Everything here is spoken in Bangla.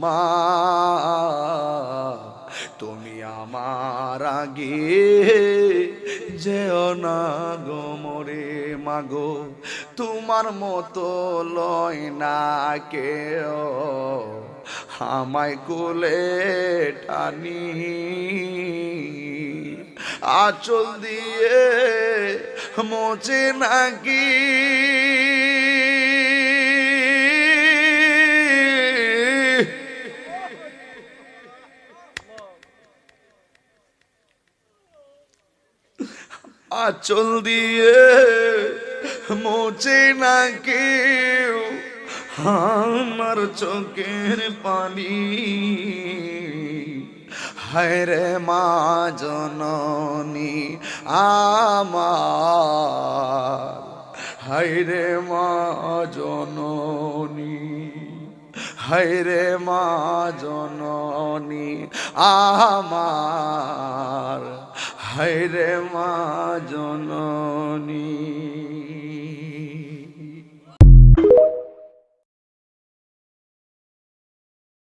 মা তুমি আমার আগে যেও না গো মোরে মাগো, তোমার মতো লয় না কেউ আমায় কোলে টানি, আঁচল দিয়ে মোচে নাকি আঁচল দিয়ে মোচে না কেউ আমার চোখের পানি। হায় রে মা জননী আমার, হায় রে মা জননী, হায় রে মা জননী আমার, হায় রে মা জননী।